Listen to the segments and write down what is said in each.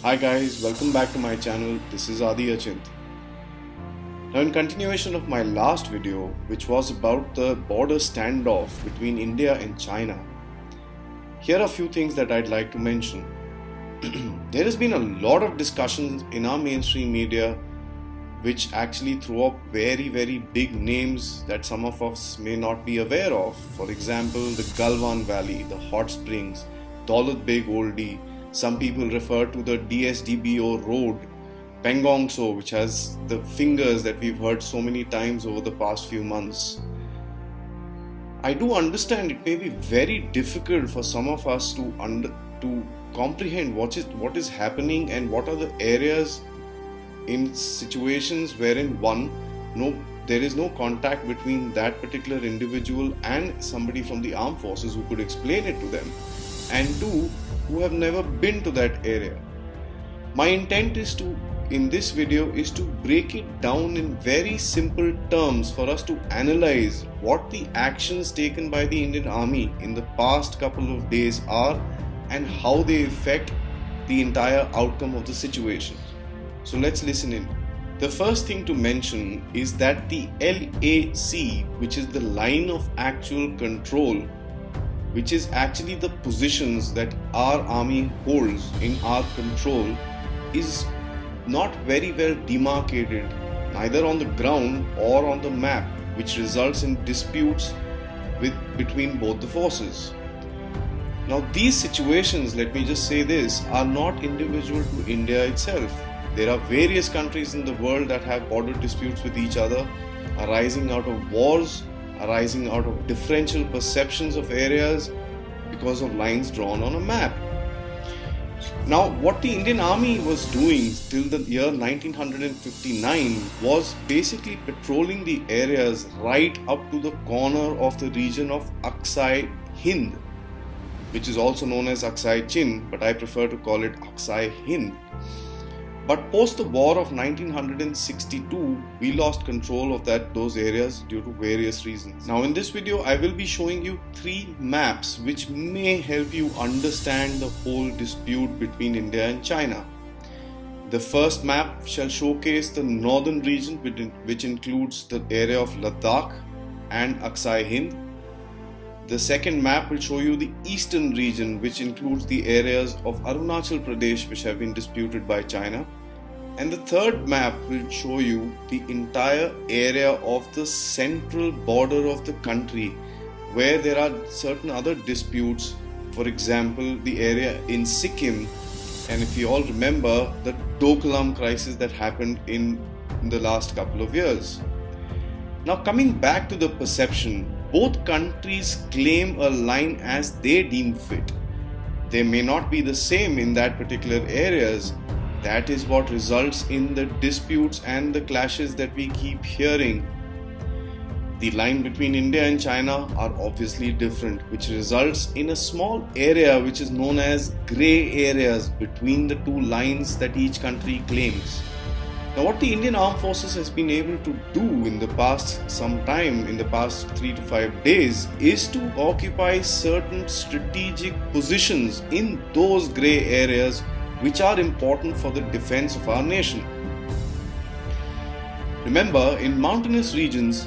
Hi guys, welcome back to my channel. This is Adi Achint. Now in continuation of my last video, which was about the border standoff between India and China, here are a few things that I'd like to mention. There has been a lot of discussions in our mainstream media which actually throw up very big names that some of us may not be aware of. For example, the Galwan Valley, the hot springs, Daulat Beg Oldie. Some people refer to the DSDBO road, Pangong Tso, which has the fingers that we've heard so many times over the past few months. I do understand it may be very difficult for some of us to comprehend what is happening and what are the areas in situations wherein there is no contact between that particular individual and somebody from the armed forces who could explain it to them, and two, who have never been to that area. My intent in this video is to break it down in very simple terms for us to analyze what the actions taken by the Indian Army in the past couple of days are and how they affect the entire outcome of the situation. So let's listen in. The first thing to mention is that the LAC, which is the line of actual control, which is actually the positions that our army holds in our control, is not very well demarcated, neither on the ground or on the map, which results in disputes between both the forces. Now these situations, let me just say this, are not individual to India itself. There are various countries in the world that have border disputes with each other, arising out of wars, arising out of differential perceptions of areas because of lines drawn on a map. Now, what the Indian Army was doing till the year 1959 was basically patrolling the areas right up to the corner of the region of Aksai Hind, which is also known as Aksai Chin, but I prefer to call it Aksai Hind. But post the war of 1962, we lost control of those areas due to various reasons. Now in this video, I will be showing you 3 maps which may help you understand the whole dispute between India and China. The first map shall showcase the northern region, which includes the area of Ladakh and Aksai Hind. The second map will show you the eastern region, which includes the areas of Arunachal Pradesh which have been disputed by China. And the third map will show you the entire area of the central border of the country, where there are certain other disputes. For example, the area in Sikkim, and if you all remember, the Doklam crisis that happened in the last couple of years. Now coming back to the perception, both countries claim a line as they deem fit. They may not be the same in that particular areas. That is what results in the disputes and the clashes that we keep hearing. The line between India and China are obviously different, which results in a small area which is known as grey areas between the two lines that each country claims. Now what the Indian Armed Forces has been able to do in the past 3 to 5 days, is to occupy certain strategic positions in those grey areas which are important for the defense of our nation. Remember, in mountainous regions,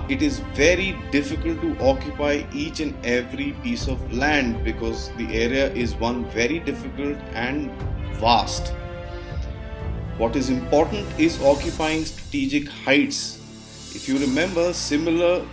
it is very difficult to occupy each and every piece of land because the area is very difficult and vast. What is important is occupying strategic heights. If you remember, a similar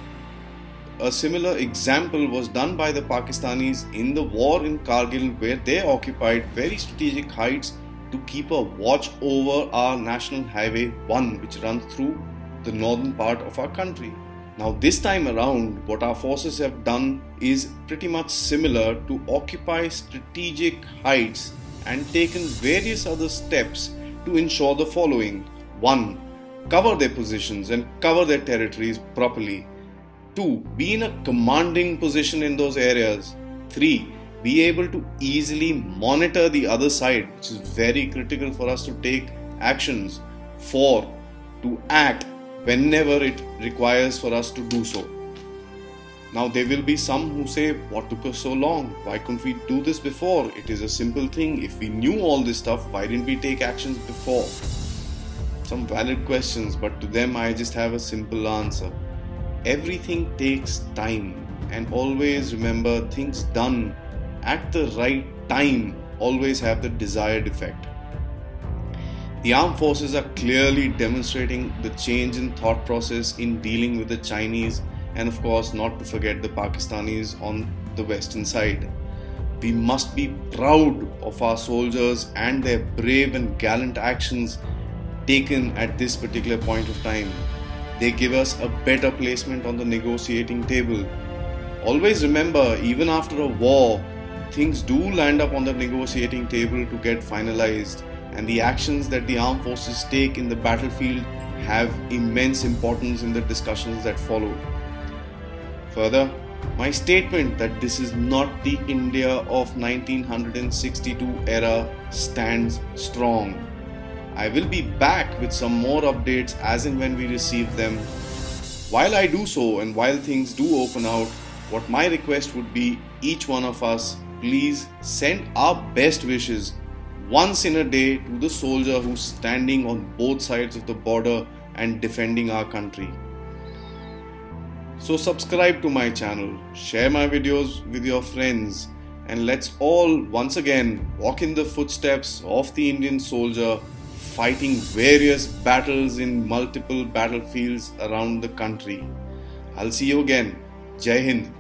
example was done by the Pakistanis in the war in Kargil, where they occupied very strategic heights to keep a watch over our National Highway 1, which runs through the northern part of our country. Now this time around, what our forces have done is pretty much similar, to occupy strategic heights and taken various other steps to ensure the following. 1. Cover their positions and cover their territories properly. 2. Be in a commanding position in those areas. 3. Be able to easily monitor the other side, which is very critical for us to take actions. 4. To act whenever it requires for us to do so. Now, there will be some who say, what took us so long? Why couldn't we do this before? It is a simple thing. If we knew all this stuff, why didn't we take actions before? Some valid questions, but to them, I just have a simple answer. Everything takes time, and always remember, things done at the right time always have the desired effect. The armed forces are clearly demonstrating the change in thought process in dealing with the Chinese, and of course not to forget the Pakistanis on the western side. We must be proud of our soldiers and their brave and gallant actions taken at this particular point of time. They give us a better placement on the negotiating table. Always remember, even after a war, things do land up on the negotiating table to get finalized, and the actions that the armed forces take in the battlefield have immense importance in the discussions that follow. Further, my statement that this is not the India of 1962 era stands strong. I will be back with some more updates as and when we receive them. While I do so, and while things do open out, what my request would be, each one of us, please send our best wishes once in a day to the soldier who's standing on both sides of the border and defending our country. So subscribe to my channel, share my videos with your friends, and let's all once again walk in the footsteps of the Indian soldier fighting various battles in multiple battlefields around the country. I'll see you again. Jai Hind.